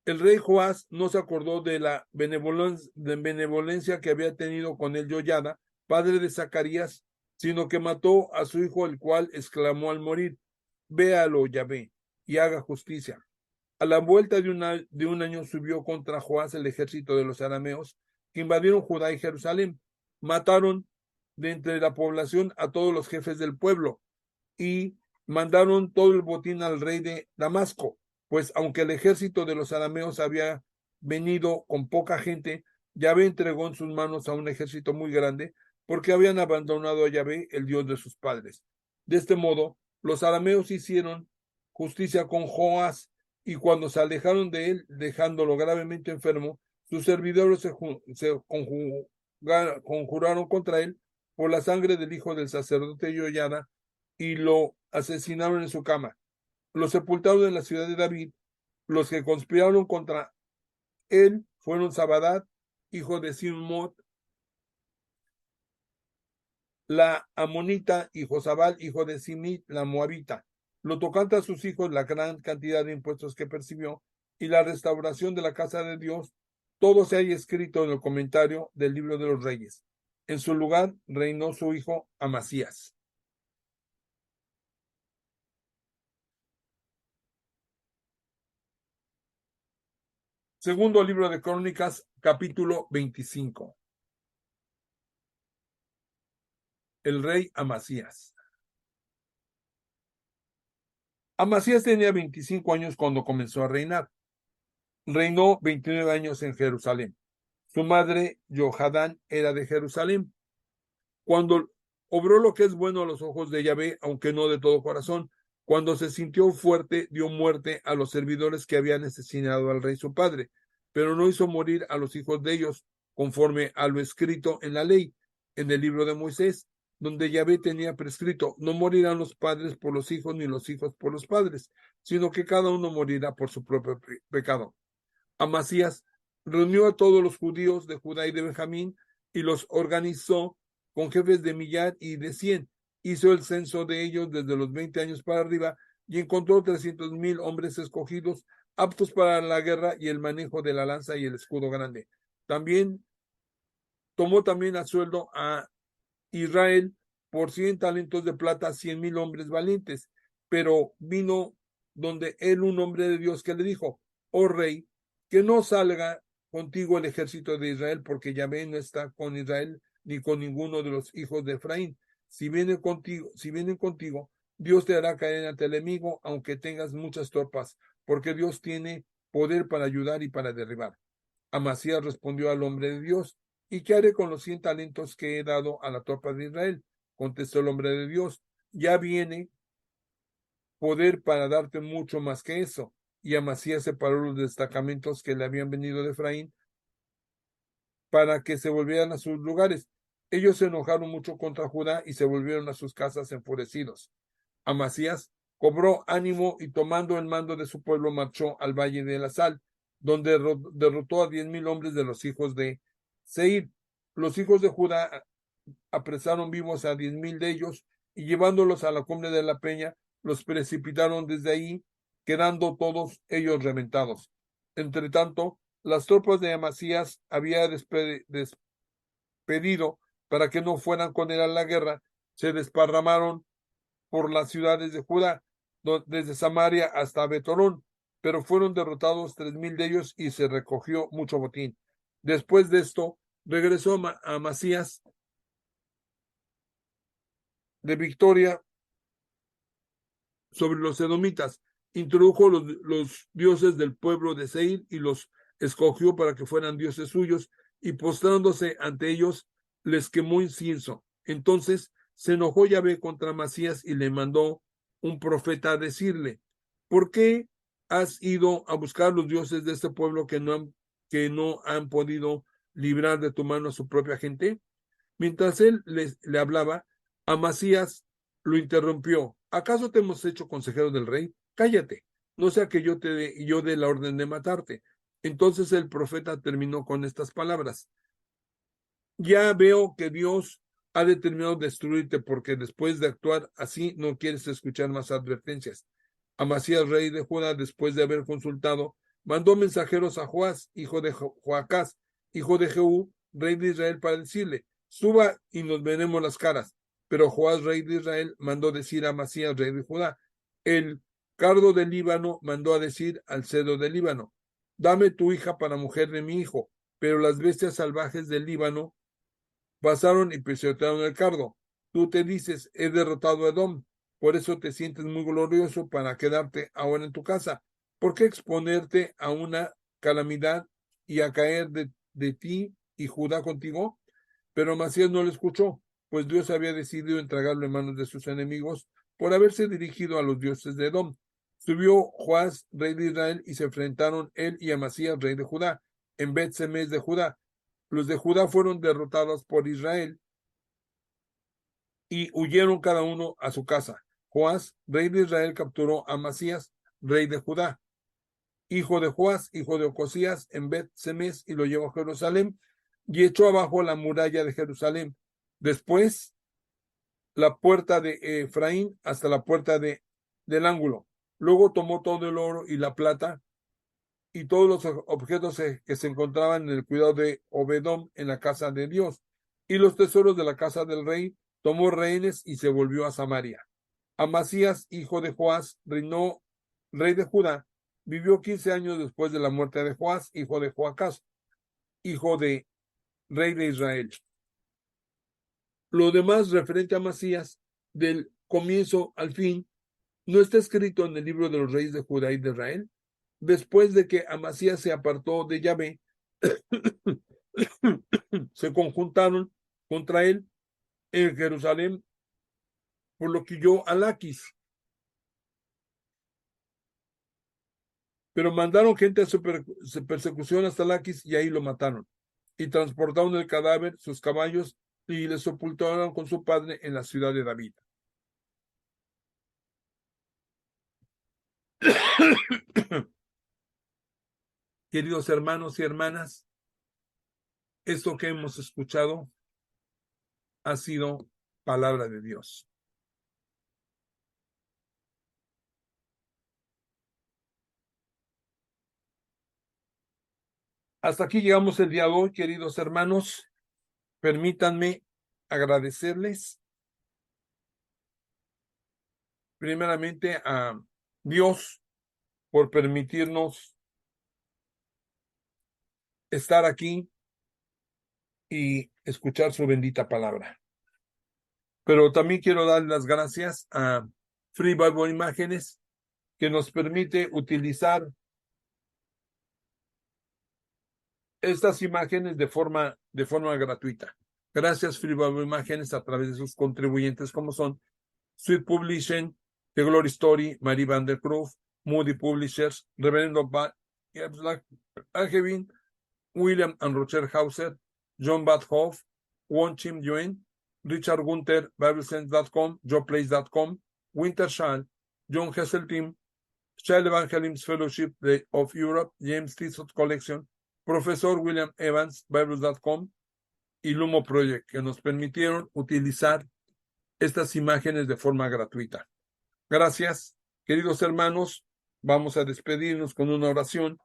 El rey Joás no se acordó de la benevolencia que había tenido con él Yoyada, padre de Zacarías, sino que mató a su hijo, el cual exclamó al morir: Véalo, Yahvé, y haga justicia. A la vuelta de un año subió contra Joás el ejército de los arameos, que invadieron Judá y Jerusalén. Mataron de entre la población a todos los jefes del pueblo y mandaron todo el botín al rey de Damasco, pues aunque el ejército de los arameos había venido con poca gente, Yahvé entregó en sus manos a un ejército muy grande, porque habían abandonado a Yahvé, el Dios de sus padres. De este modo, los arameos hicieron justicia con Joás, y cuando se alejaron de él, dejándolo gravemente enfermo, sus servidores se conjuraron contra él por la sangre del hijo del sacerdote Yoyada, y lo asesinaron en su cama. Lo sepultaron en la ciudad de David. Los que conspiraron contra él fueron Sabadat, hijo de Simot, la amonita, y Josabal, hijo de Simit, la moabita. Lo tocante a sus hijos, la gran cantidad de impuestos que percibió y la restauración de la casa de Dios, todo se haya escrito en el comentario del libro de los reyes. En su lugar reinó su hijo Amasías. Segundo libro de Crónicas, capítulo 25. El rey Amasías. Amasías tenía 25 años cuando comenzó a reinar. Reinó 29 años en Jerusalén. Su madre, Johadán, era de Jerusalén. Cuando obró lo que es bueno a los ojos de Yahvé, aunque no de todo corazón, cuando se sintió fuerte, dio muerte a los servidores que habían asesinado al rey su padre, pero no hizo morir a los hijos de ellos, conforme a lo escrito en la ley, en el libro de Moisés, donde Yahvé tenía prescrito: no morirán los padres por los hijos, ni los hijos por los padres, sino que cada uno morirá por su propio pecado. Amasías reunió a todos los judíos de Judá y de Benjamín y los organizó con jefes de millar y de 100. Hizo el censo de ellos desde los 20 años para arriba y encontró 300,000 hombres escogidos, aptos para la guerra y el manejo de la lanza y el escudo grande. Tomó también a sueldo a Israel por 100 talentos de plata, 100,000 hombres valientes. Pero vino donde él un hombre de Dios que le dijo: oh rey, que no salga contigo el ejército de Israel, porque Yahvé no está con Israel ni con ninguno de los hijos de Efraín. Si vienen contigo, Dios te hará caer ante el enemigo, aunque tengas muchas tropas, porque Dios tiene poder para ayudar y para derribar. Amasías respondió al hombre de Dios: ¿y qué haré con los 100 talentos que he dado a la tropa de Israel? Contestó el hombre de Dios: ya viene poder para darte mucho más que eso. Y Amasías separó los destacamentos que le habían venido de Efraín para que se volvieran a sus lugares. Ellos se enojaron mucho contra Judá y se volvieron a sus casas enfurecidos. Amasías cobró ánimo y, tomando el mando de su pueblo, marchó al valle de la Sal, donde derrotó a 10,000 hombres de los hijos de Seir. Los hijos de Judá apresaron vivos a 10,000 de ellos y, llevándolos a la cumbre de la peña, los precipitaron desde ahí, quedando todos ellos reventados. Entre tanto, las tropas de Amasías había despedido para que no fueran con él a la guerra. Se desparramaron por las ciudades de Judá, desde Samaria hasta Betorón, pero fueron derrotados 3,000 de ellos y se recogió mucho botín. Después de esto, regresó a Amasías de victoria sobre los edomitas, introdujo los dioses del pueblo de Seir y los escogió para que fueran dioses suyos, y postrándose ante ellos, les quemó incienso. Entonces se enojó Yahvé contra Amasías y le mandó un profeta a decirle: ¿por qué has ido a buscar los dioses de este pueblo que no han podido librar de tu mano a su propia gente? Mientras él le hablaba, Amasías lo interrumpió. ¿Acaso te hemos hecho consejero del rey? Cállate, no sea que yo dé la orden de matarte. Entonces el profeta terminó con estas palabras: ya veo que Dios ha determinado destruirte, porque después de actuar así no quieres escuchar más advertencias. Amasías, rey de Judá, después de haber consultado, mandó mensajeros a Joás, hijo de Joacás, hijo de Jehú, rey de Israel, para decirle: suba y nos veremos las caras. Pero Joás, rey de Israel, mandó decir a Amasías, rey de Judá: el cardo del Líbano mandó a decir al cedro del Líbano: dame tu hija para mujer de mi hijo. Pero las bestias salvajes del Líbano pasaron y pisotearon el cardo. Tú te dices: he derrotado a Edom. Por eso te sientes muy glorioso para quedarte ahora en tu casa. ¿Por qué exponerte a una calamidad y a caer de ti y Judá contigo? Pero Amasías no le escuchó, pues Dios había decidido entregarlo en manos de sus enemigos por haberse dirigido a los dioses de Edom. Subió Joás, rey de Israel, y se enfrentaron él y Amasías, rey de Judá, en Bet-Semes de Judá. Los de Judá fueron derrotados por Israel y huyeron cada uno a su casa. Joás, rey de Israel, capturó a Amasías, rey de Judá, hijo de Joás, hijo de Ocosías, en Bet-Semes, y lo llevó a Jerusalén y echó abajo la muralla de Jerusalén. Después, la puerta de Efraín hasta la puerta del ángulo. Luego tomó todo el oro y la plata y todos los objetos que se encontraban en el cuidado de Obedom en la casa de Dios, y los tesoros de la casa del rey. Tomó rehenes y se volvió a Samaria. Amasías, hijo de Joás, reinó rey de Judá. Vivió 15 años después de la muerte de Joás, hijo de Joacás, hijo de rey de Israel. Lo demás referente a Amasías, del comienzo al fin, no está escrito en el libro de los reyes de Judá y de Israel. Después de que Amasías se apartó de Yahvé, se conjuntaron contra él en Jerusalén, por lo que huyó a Laquis. Pero mandaron gente a su persecución hasta Laquis y ahí lo mataron. Y transportaron el cadáver, sus caballos, y le sepultaron con su padre en la ciudad de David. Queridos hermanos y hermanas, esto que hemos escuchado ha sido palabra de Dios. Hasta aquí llegamos el día de hoy, queridos hermanos. Permítanme agradecerles primeramente a Dios por permitirnos estar aquí y escuchar su bendita palabra. Pero también quiero dar las gracias a Free Bible Imágenes, que nos permite utilizar estas imágenes de forma gratuita. Gracias, Free Bible Imágenes, a través de sus contribuyentes, como son Sweet Publishing, The Glory Story, Marie Van der Kroof, Moody Publishers, Reverendo Angevin, William and Rocher Hauser, John Badhoff, Won Chim Yuen, Richard Gunther, BibleSense.com, JoePlace.com, Winter Schall, John Hesseltine, Child Evangelism Fellowship of Europe, James Tissot Collection, Profesor William Evans, Bibles.com y Lumo Project, que nos permitieron utilizar estas imágenes de forma gratuita. Gracias, queridos hermanos. Vamos a despedirnos con una oración.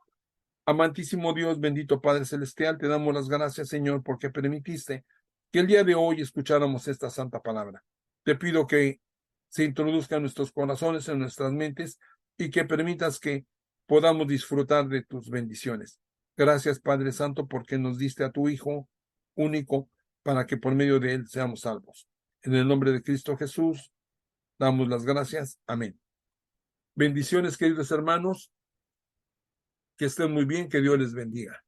Amantísimo Dios, bendito Padre Celestial, te damos las gracias, Señor, porque permitiste que el día de hoy escucháramos esta santa palabra. Te pido que se introduzca en nuestros corazones, en nuestras mentes, y que permitas que podamos disfrutar de tus bendiciones. Gracias, Padre Santo, porque nos diste a tu Hijo único para que por medio de él seamos salvos. En el nombre de Cristo Jesús, damos las gracias. Amén. Bendiciones, queridos hermanos. Que estén muy bien, que Dios les bendiga.